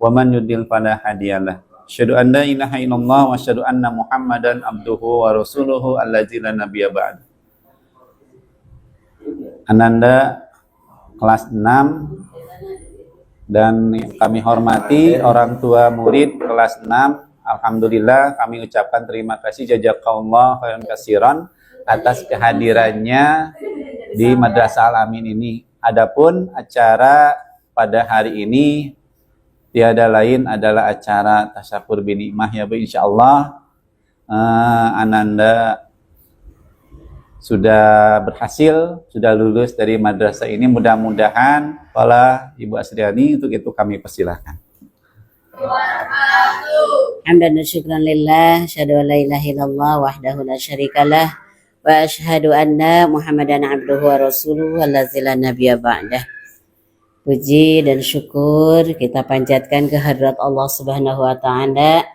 wa man yudlil fala hadiyalah. Asyhadu an la ilaha illallah wa asyhadu anna Muhammadan abduhu wa rasuluhu allazi la nabiyya ba'd. Ananda kelas 6 dan kami hormati orang tua murid kelas 6. Alhamdulillah kami ucapkan terima kasih jazakallah khairan katsiran atas kehadirannya di Madrasah Al-Amin ini. Adapun acara pada hari ini tiada lain adalah acara tasyakur binikmah ya Bu, insyaallah Ananda sudah berhasil, sudah lulus dari madrasah ini. Mudah-mudahan Kepala Ibu Asriani, untuk itu kami persilahkan. Hamdan wa syukran lillah, asyhadu an la ilaha illallah wahdahu la syarikalah wa asyhadu anna Muhammadan abduhu wa rasuluhu allazi la nabiyya ba'dah. Puji dan syukur kita panjatkan kehadrat Allah Subhanahu wa taala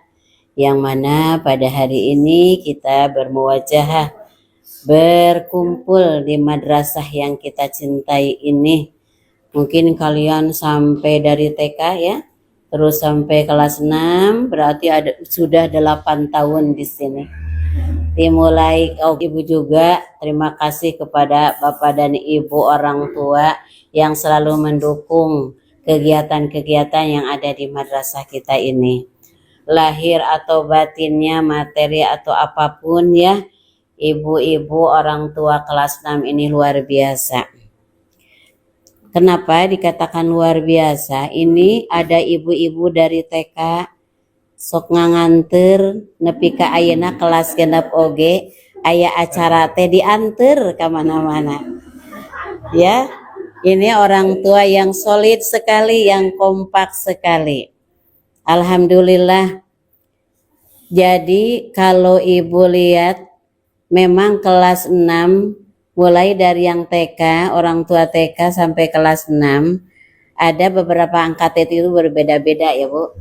yang mana pada hari ini kita bermuwajahah berkumpul di madrasah yang kita cintai ini. Mungkin kalian sampai dari TK ya, terus sampai kelas 6, berarti sudah 8 tahun di sini. Dimulai Ibu juga, terima kasih kepada Bapak dan Ibu orang tua yang selalu mendukung kegiatan-kegiatan yang ada di madrasah kita ini. Lahir atau batinnya, materi atau apapun ya, ibu-ibu orang tua kelas 6 ini luar biasa. Kenapa dikatakan luar biasa? Ini ada ibu-ibu dari TK sok nganganter nepi ka ayeuna kelas genep oge aya acara teh dianter ka mana-mana. Ya, ini orang tua yang solid sekali, yang kompak sekali. Alhamdulillah. Jadi kalau ibu lihat memang kelas 6 mulai dari yang TK, orang tua TK sampai kelas 6 ada beberapa angkat itu berbeda-beda ya Bu.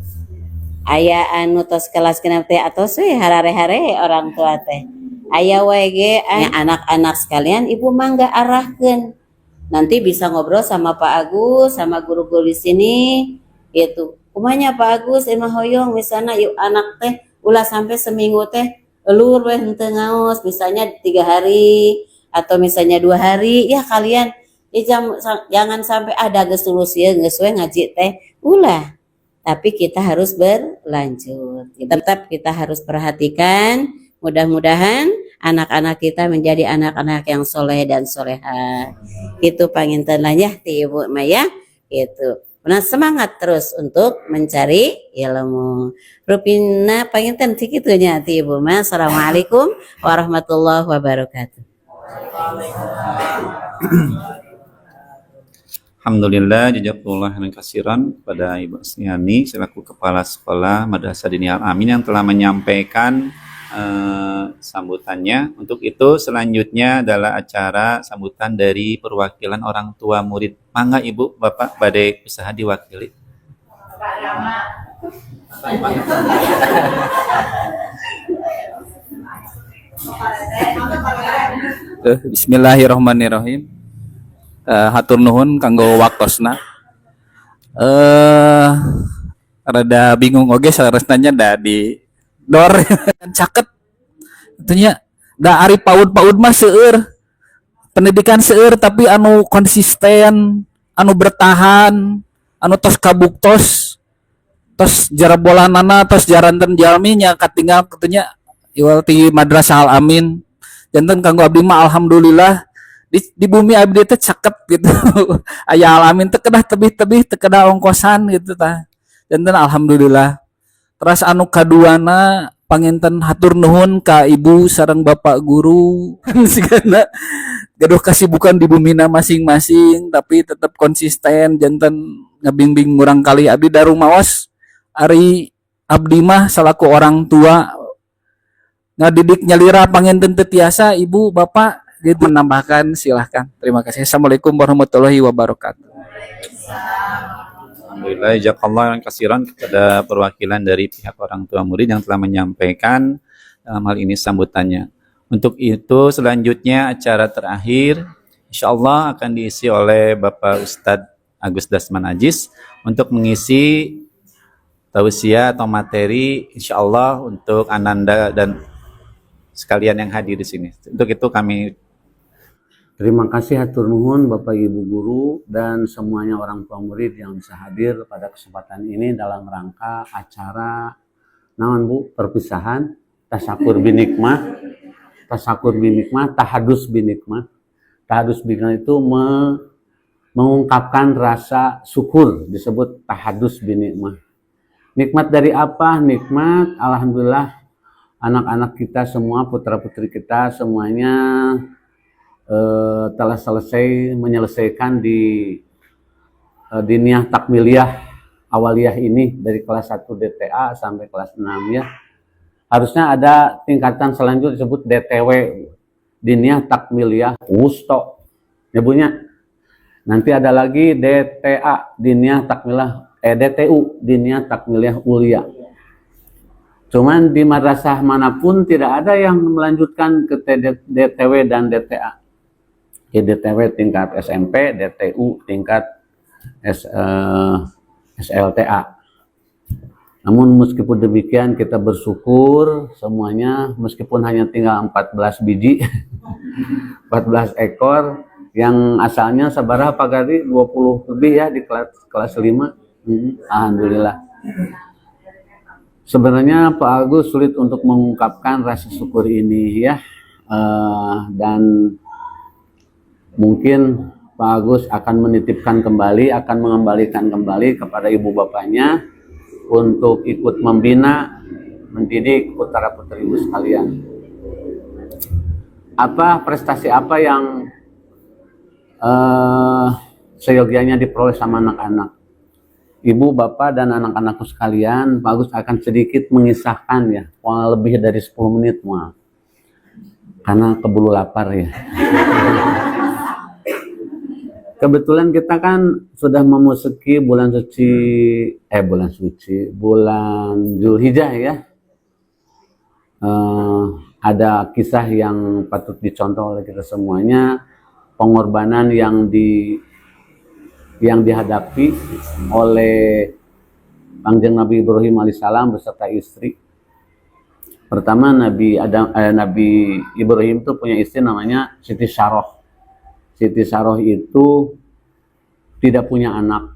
Aya anu tos kelas genep teh atos we harare-hare orang tua teh. Aya WG anak-anak sekalian Ibu mangga arahkeun. Nanti bisa ngobrol sama Pak Agus, sama guru-guru di sini gitu. Kumanya Pak Agus emang hoyong misalnya yuk anak teh ulah sampai seminggu teh elur weh henteu ngaos, misalnya 3 hari atau misalnya 2 hari, ya kalian jangan sampai ada geus lulus ya geus we ngaji teh ulah. Tapi kita harus berlanjut. Tetap kita harus perhatikan, mudah-mudahan anak-anak kita menjadi anak-anak yang soleh dan soleha. Itu panginten ya ti Ibu Maya gitu. Nah, semangat terus untuk mencari ilmu. Rupina panginten tikitunya ti Ibu Ma. Assalamualaikum warahmatullahi wabarakatuh. Alhamdulillah, jazakallah khairan katsiran kepada Ibu Asriani selaku Kepala Sekolah Madrasah Diniyah Al-Amin yang telah menyampaikan sambutannya. Untuk itu selanjutnya adalah acara sambutan dari perwakilan orang tua murid. Mangga Ibu, Bapak badai usaha diwakili. Bismillahirrahmanirrahim. Hatur nuhun kanggo waktosna. Rada bingung oge saresnanya da di dor caket. Tentunya da ari paud-paud mah seueur. Pendidikan seueur tapi anu konsisten, anu bertahan, anu tos kabuktos, tos jarabolanana, tos jaranten jalmi nya katinggal kitu iwal ti Madrasah Al-Amin. Janten kanggo abdi mah alhamdulillah di bumi abdi teh caket gitu. Aya Al-Amin teh kedah tebih-tebih teh kedah ongkosan gitu tah. Janten alhamdulillah. Terus anu kaduana panginten hatur nuhun ka ibu sareng bapak guru sigana gaduh kasibukan di bumina masing-masing tapi tetap konsisten janten ngabimbing urang kali abdi darumaos ari abdi mah salaku orang tua ngadidik nyalira panginten teu tiasa ibu bapak gitu menambahkan silahkan. Terima kasih. Assalamualaikum warahmatullahi wabarakatuh. Alhamdulillah, jazakallah khairan katsiran kepada perwakilan dari pihak orang tua murid yang telah menyampaikan dalam hal ini sambutannya. Untuk itu selanjutnya acara terakhir insyaallah akan diisi oleh Bapak Ustadz Agus Dasman Ajis untuk mengisi tausiah atau materi insya Allah untuk Ananda dan sekalian yang hadir di sini. Untuk itu kami Terima kasih hatur nuhun Bapak Ibu guru dan semuanya orang tua murid yang bisa hadir pada kesempatan ini dalam rangka acara naon Bu perpisahan tasakur binikmah tahadus binikmah. Tahadus binikmah itu mengungkapkan rasa syukur, disebut tahadus binikmah. Nikmat dari apa? Nikmat alhamdulillah anak-anak kita semua, putra-putri kita semuanya telah selesai menyelesaikan di diniyah takmiliyah awaliyah ini dari kelas 1 DTA sampai kelas 6 ya. Harusnya ada tingkatan selanjutnya disebut DTW, diniyah takmiliyah wusto. Ya Bunya. Nanti ada lagi DTA, diniyah takmiliyah DTU, diniyah takmiliyah ulia. Cuman di madrasah manapun tidak ada yang melanjutkan ke DTW dan DTA. DTW tingkat SMP, DTU tingkat SLTA. Namun meskipun demikian kita bersyukur semuanya meskipun hanya tinggal 14 biji 14 ekor yang asalnya sabaraha pagari 20 lebih ya di kelas 5. Alhamdulillah. Sebenarnya Pak Agus sulit untuk mengungkapkan rasa syukur ini ya, dan mungkin Pak Agus akan menitipkan kembali, akan mengembalikan kembali kepada ibu bapaknya untuk ikut membina, mendidik putra-putri ibu sekalian. Apa prestasi apa yang seyogianya diperoleh sama anak-anak? Ibu, bapak, dan anak-anakku sekalian, Pak Agus akan sedikit mengisahkan ya, lebih dari 10 menit mah, karena keburu lapar ya. Kebetulan kita kan sudah memasuki bulan Zulhijjah ya. Ada kisah yang patut dicontoh oleh kita semuanya, pengorbanan yang dihadapi oleh Kangjeng Nabi Ibrahim alaihissalam beserta istri. Pertama Nabi Ibrahim itu punya istri namanya Siti Saroh. Siti Saroh itu tidak punya anak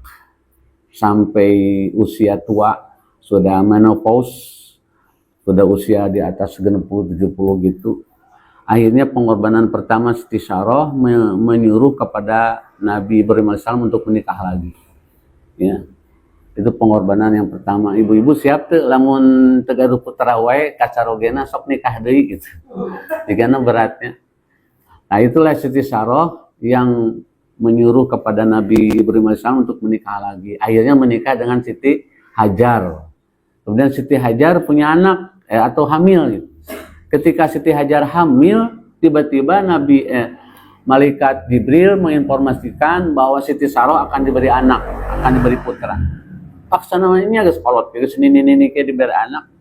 sampai usia tua, sudah menopause, sudah usia di atas 60-70 gitu. Akhirnya pengorbanan pertama Siti Saroh menyuruh kepada Nabi Ibrahim AS untuk menikah lagi. Ya. Itu pengorbanan yang pertama. Ibu-ibu siap tuh lamun tegaruh putra wae kacarogena sok nikah deui gitu. Digana beratnya. Nah, itulah Siti Saroh yang menyuruh kepada Nabi Ibrahim AS untuk menikah lagi. Akhirnya menikah dengan Siti Hajar. Kemudian Siti Hajar punya anak atau hamil gitu. Ketika Siti Hajar hamil, tiba-tiba Malaikat Jibril menginformasikan bahwa Siti Saroh akan diberi anak, akan diberi putra. Paksa namanya agak sekolot, geus nini ke diberi anak.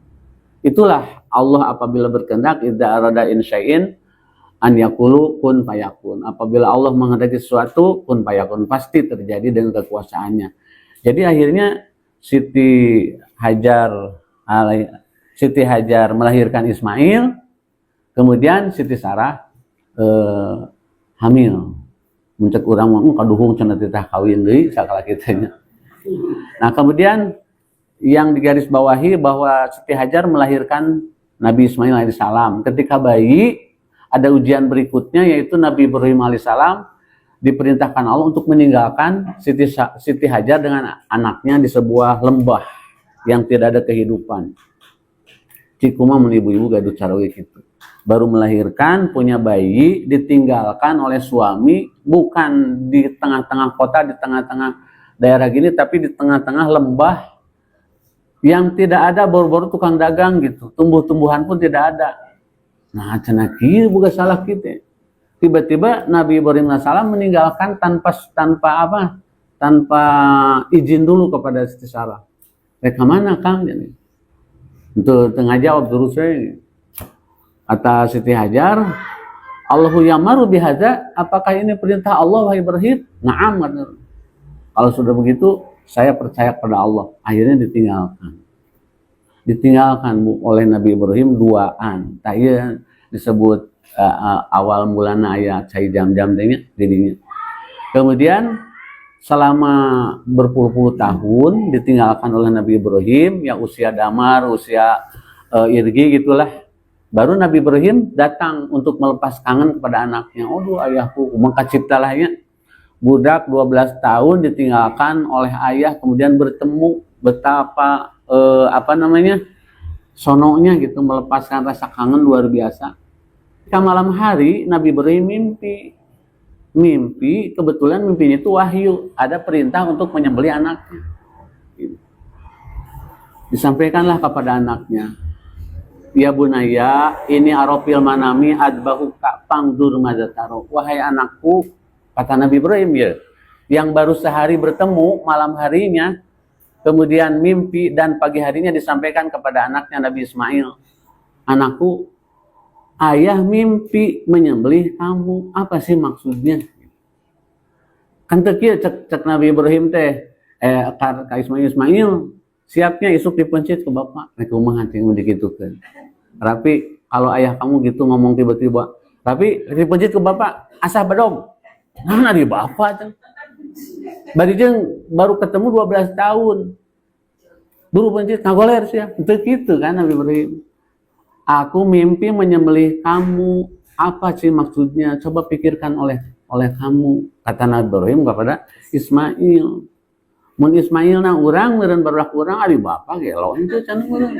Itulah Allah apabila berkehendak, idza arada in syai'in an yaqulu kun fayakun. Apabila Allah menghendaki sesuatu, kun fayakun, pasti terjadi dengan kekuasaannya. Jadi akhirnya Siti Hajar melahirkan Ismail, kemudian Siti Sarah hamil. Muncul urang mah kaduhung cenah titah kawin deui sakala kitanya. Nah, kemudian yang digarisbawahi bahwa Siti Hajar melahirkan Nabi Ismail alaihissalam. Ketika bayi ada ujian berikutnya, yaitu Nabi Ibrahim alaihissalam diperintahkan Allah untuk meninggalkan Siti Hajar dengan anaknya di sebuah lembah yang tidak ada kehidupan. Cikuma menibu-ibu gaduh caroge gitu. Baru melahirkan, punya bayi, ditinggalkan oleh suami, bukan di tengah-tengah kota, di tengah-tengah daerah gini, tapi di tengah-tengah lembah yang tidak ada baru-baru tukang dagang gitu. Tumbuh-tumbuhan pun tidak ada. Nah, cenah kieu boga salah kita. Tiba-tiba Nabi Ibrahim alaihissalam meninggalkan tanpa izin dulu kepada Siti Sarah. Mereka mana Kang? Untuk tengah jawab terus saya. Kata Siti Hajar, Allahu yamaru bihadza, apakah ini perintah Allah wahai Ibrahim? Na'am. Kalau sudah begitu, saya percaya pada Allah. Akhirnya ditinggalkan. ditinggalkan Bu, oleh Nabi Ibrahim duaan. Tah ieu disebut awal mulana aya cai jam-jam teh didinya. Kemudian selama berpuluh-puluh tahun ditinggalkan oleh Nabi Ibrahim, ya usia damar, usia irgi gitulah. Baru Nabi Ibrahim datang untuk melepas kangen kepada anaknya. Aduh ayahku, maka ciptalahnya budak 12 tahun ditinggalkan oleh ayah, kemudian bertemu, betapa sononya gitu, melepaskan rasa kangen luar biasa. Malam hari Nabi Ibrahim mimpi, kebetulan mimpinya itu wahyu, ada perintah untuk menyembelih anaknya. Disampaikanlah kepada anaknya, ya bunaya, ini arofil manami adbahuka pangdur mazataro. Wahai anakku, kata Nabi Ibrahim ya, yang baru sehari bertemu malam harinya, kemudian mimpi dan pagi harinya disampaikan kepada anaknya Nabi Ismail. Anakku, ayah mimpi menyembelih kamu, apa sih maksudnya? Kan tekieu cek Nabi Ibrahim teh ka Ismail siapnya isuk dipencit ke bapak. Rek kumaha teh dikitukeun. Tapi kalau ayah kamu gitu ngomong tiba-tiba, tapi dipencit ke bapak, asa badog. Nah di bapak teh. Bari jeung baru ketemu 12 tahun. Buru pencit ngagoler sia. Teu kitu kan Nabi Ibrahim. Aku mimpi menyembelih kamu. Apa sih maksudnya? Coba pikirkan oleh kamu. Kata Nabi Ibrahim kepada Ismail. Mun Ismail na urang meureun barudak urang ari bapak gelo henteu can urang.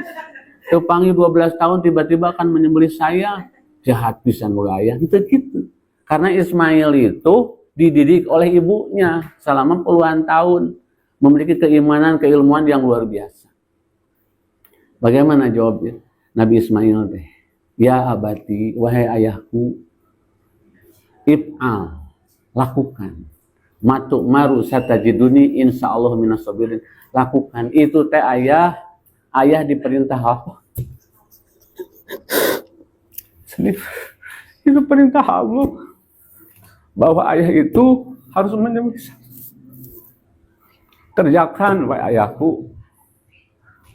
Teu panggil 12 tahun tiba-tiba akan menyembelih saya. Jahat pisan boga aya. Henteu kitu. Karena Ismail itu dididik oleh ibunya selama puluhan tahun, memiliki keimanan, keilmuan yang luar biasa. Bagaimana jawabnya? Nabi Ismail teh, ya abati, wahai ayahku, if'al, lakukan. Matuk maru satajiduni insyaallah minas sabirin. Lakukan itu teh ayah diperintah apa? Itu perintah Allah bahwa ayah itu harus menyembelih. Kerjakan wahai ayahku.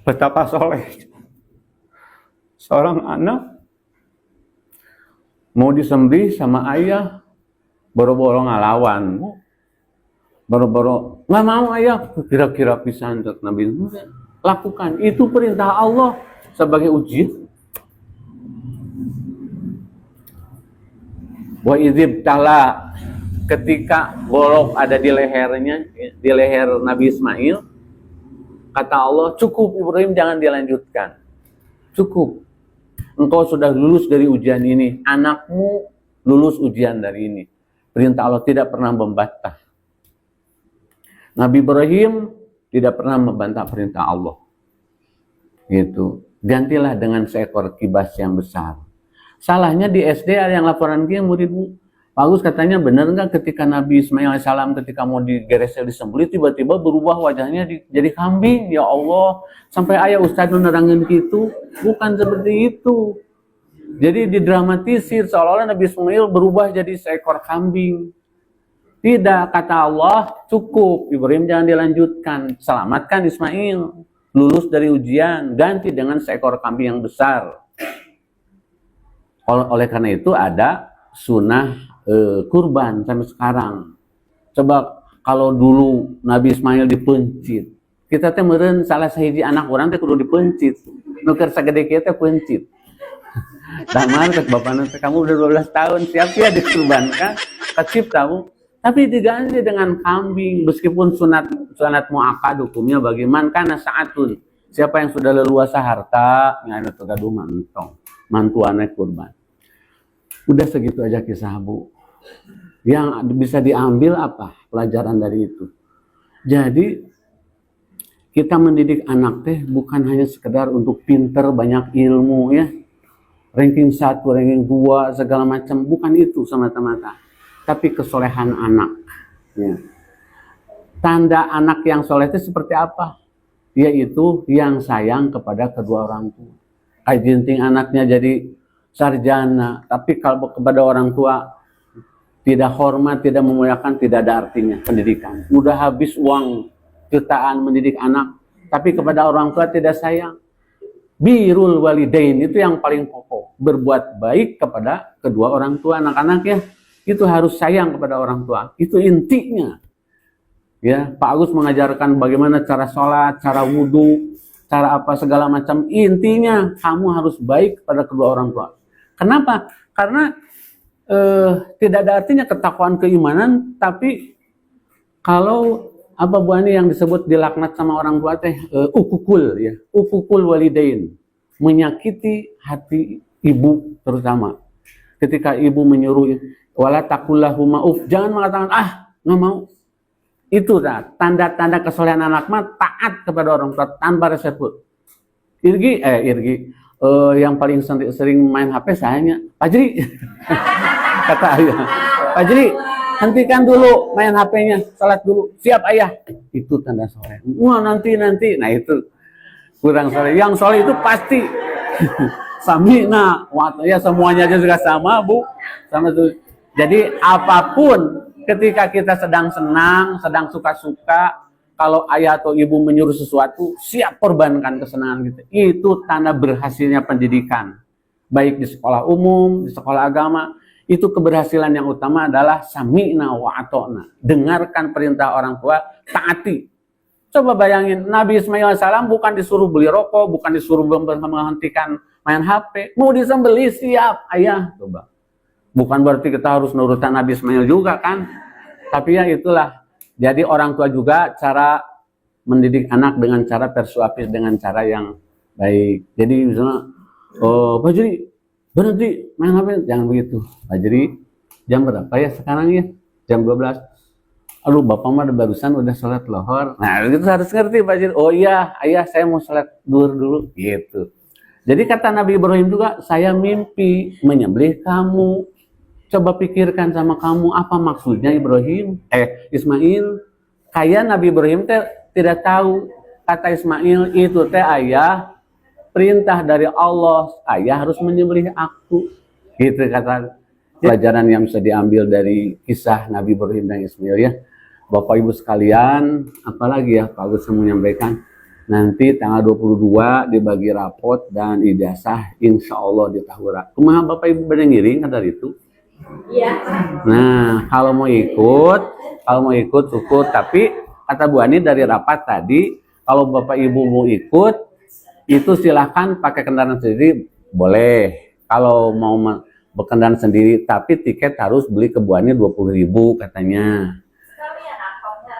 Betapa soleh seorang anak mau disembelih sama ayah, boro-boro ngalawan, boro-boro nggak mau ayah, kira-kira pisan Nabi. Lakukan, itu perintah Allah sebagai ujian. Wa idzib tala, ketika golok ada di lehernya, di leher Nabi Ismail, kata Allah, cukup Ibrahim, jangan dilanjutkan. Cukup. Engkau sudah lulus dari ujian ini. Anakmu lulus ujian dari ini. Perintah Allah tidak pernah membantah. Nabi Ibrahim tidak pernah membantah perintah Allah. Gitu. Gantilah dengan seekor kibas yang besar. Salahnya di SD ada yang laporan ke muridmu. Bagus katanya, benar nggak ketika Nabi Ismail AS ketika mau digeresel disembelih tiba-tiba berubah wajahnya jadi kambing? Ya Allah, sampai ayah ustadz nerangin gitu. Bukan seperti itu. Jadi didramatisir seolah-olah Nabi Ismail berubah jadi seekor kambing. Tidak, kata Allah, cukup. Ibrahim jangan dilanjutkan. Selamatkan Ismail. Lulus dari ujian, ganti dengan seekor kambing yang besar. Oleh karena itu ada sunnah kurban sampai sekarang. Coba kalau dulu Nabi Ismail dipencit, kita teh meureun salah sahiji anak orang teh kudu dipencit. Nu keur sagede kieu teh pencit. Damar ke bapana teh kamu udah 12 tahun, siap ya dikurbankan, kecip tahu. Tapi diganti dengan kambing, meskipun sunat muakkad hukumnya bagaimana kana saatun. Siapa yang sudah leluasa harta, ngana teu gaduh mantong, mantuana kurban. Udah segitu aja kisah Bu. Yang bisa diambil apa pelajaran dari itu? Jadi kita mendidik anak teh bukan hanya sekedar untuk pinter, banyak ilmu ya. Ranking 1, ranking 2, segala macam. Bukan itu semata-mata. Tapi kesolehan anak. Ya. Tanda anak yang soleh itu seperti apa? Yaitu yang sayang kepada kedua orang tua. Ajinting anaknya jadi sarjana, tapi kalau kepada orang tua tidak hormat, tidak memuliakan, tidak ada artinya pendidikan. Udah habis uang jutaan mendidik anak, tapi kepada orang tua tidak sayang. Birrul walidain itu yang paling pokok. Berbuat baik kepada kedua orang tua. Anak-anak ya, itu harus sayang kepada orang tua. Itu intinya. Ya, Pak Agus mengajarkan bagaimana cara sholat, cara wudhu, cara apa segala macam. Intinya kamu harus baik kepada kedua orang tua. Kenapa? Karena tidak ada artinya ketakwaan keimanan, tapi kalau apa Bu Ani yang disebut dilaknat sama orang tua teh ukukul ya, ukukul walidain, menyakiti hati ibu terutama. Ketika ibu menyuruh wala takullahu mauf, jangan mengatakan nggak mau. Itu tanda-tanda kesolehan anak mah taat kepada orang tua tanpa reseput. Irgi yang paling sering main HP sayanya Pak Jri. Kata ayah, Pak Jri, hentikan dulu main HP-nya, salat dulu. Siap ayah. Itu tanda soleh. Wah nanti. Nah itu kurang soleh. Yang soleh itu pasti. Samina, ya semuanya juga sama Bu. Sama tuh. Jadi apapun, ketika kita sedang senang, sedang suka-suka, kalau ayah atau ibu menyuruh sesuatu, siap korbankan kesenangan kita. Itu tanda berhasilnya pendidikan. Baik di sekolah umum, di sekolah agama. Itu keberhasilan yang utama adalah sami'na wa ata'na. Dengarkan perintah orang tua, taati. Coba bayangin, Nabi Ismail AS bukan disuruh beli rokok, bukan disuruh menghentikan main HP. Mau disembelih, siap, ayah. Coba. Bukan berarti kita harus nurutan Nabi Ismail juga kan. Tapi ya itulah. Jadi orang tua juga cara mendidik anak dengan cara persuasif, dengan cara yang baik. Jadi misalnya, Pak Jri, berhenti main HP, jangan begitu. Pak Jri, jam berapa ya sekarang ya? Jam 12. Aduh, Bapak mah barusan udah sholat lohor. Nah, itu harus ngerti Pak Jri. Oh iya, ayah saya mau sholat duhur dulu. Gitu. Jadi kata Nabi Ibrahim juga, saya mimpi menyembelih kamu. Coba pikirkan sama kamu, apa maksudnya Ismail. Kayak Nabi Ibrahim tidak tahu. Kata Ismail, itu ayah, perintah dari Allah, ayah harus menyembelih aku. Gitu kata. Pelajaran yang bisa diambil dari kisah Nabi Ibrahim dan Ismail ya. Bapak Ibu sekalian, apalagi ya Pak Agus menyampaikan, nanti tanggal 22 dibagi rapot dan ijazah insya Allah di Tahura. Kumaha Bapak Ibu pada ngiring kata itu? Iya. Nah, kalau mau ikut syukur. Tapi kata Bu Ani dari rapat tadi, kalau Bapak Ibu mau ikut, itu silahkan pakai kendaraan sendiri, boleh. Kalau mau berkendaraan sendiri, tapi tiket harus beli ke Bu Ani 20.000 katanya.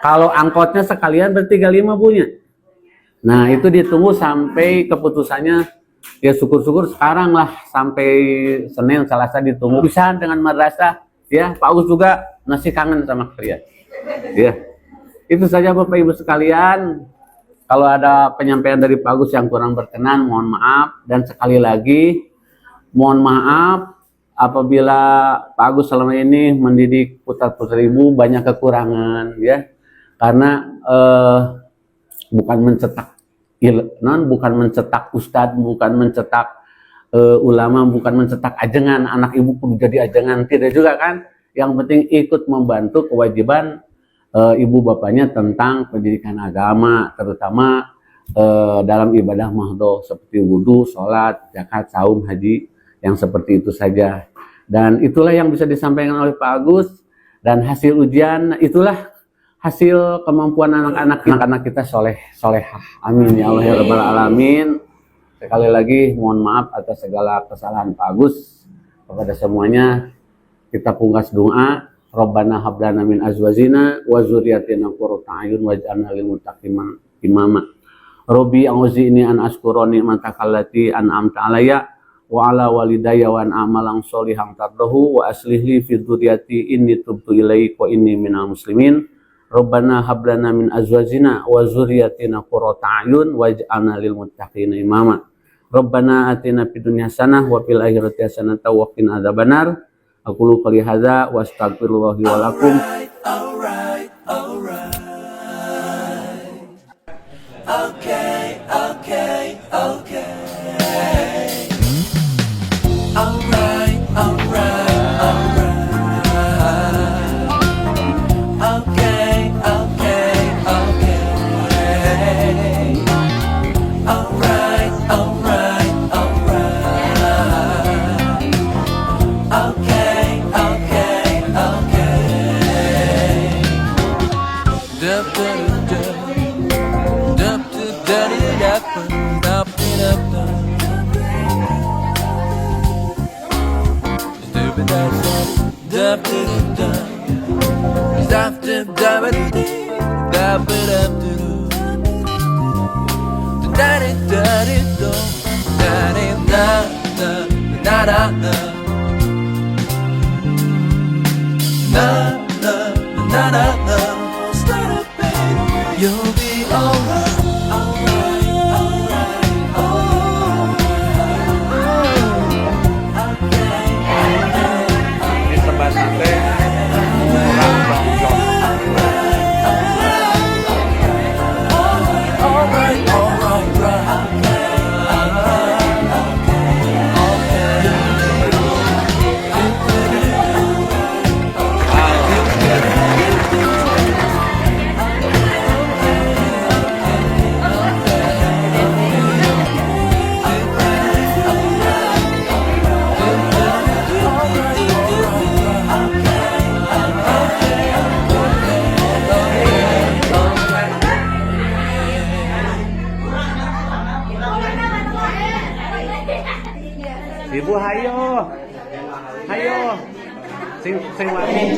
Kalau angkotnya sekalian ber35 punya. Nah, itu ditunggu sampai keputusannya. Ya syukur-syukur sekarang lah, sampai Senin, Selasa ditunggu. Bisa dengan madrasah. Ya, Pak Agus juga masih kangen sama kalian. Ya, itu saja Bapak Ibu sekalian. Kalau ada penyampaian dari Pak Agus yang kurang berkenan, mohon maaf. Dan sekali lagi, mohon maaf apabila Pak Agus selama ini mendidik putra-putri Ibu banyak kekurangan, ya. Karena bukan mencetak ustadz, bukan mencetak ulama, bukan mencetak ajengan, anak ibu perlu jadi ajengan, tidak juga kan. Yang penting ikut membantu kewajiban ibu bapaknya tentang pendidikan agama, terutama dalam ibadah mahdoh seperti wudhu, sholat, zakat, saum, haji, yang seperti itu saja. Dan itulah yang bisa disampaikan oleh Pak Agus. Dan hasil ujian itulah hasil kemampuan anak-anak kita solehah. Amin ya Allah ya Rabbal Alamin. Sekali lagi mohon maaf atas segala kesalahan Pak Agus. Kepada semuanya kita pungkas doa. Rabbana hab lana min azwajina wa dzurriyyatina qurrata a'yun waj'alna lil muttaqina imama. Rabbi a'udzini an askura ni'mataka allati an'amta alayya wa ala walidayya wa an a'malan sholihan tardahu wa aslih li fi dzurriyyati inni tubtu ilaika wa inni minal muslimin. Rabbana hab lana min azwajina wa dzurriyyatina qurrata a'yun waj'alna lil muttaqina imama. Rabbana atina fid dunya hasanah wa fil akhirati hasanah wa qina adzabannar. Aqulu qouli hadza wa astaghfirullah wa lakum. Alright. You'll be alright, alright, alright, Ini sebat sate kurang bangkok. alright, alright, Ibu hayo. Hayo. Sing wani.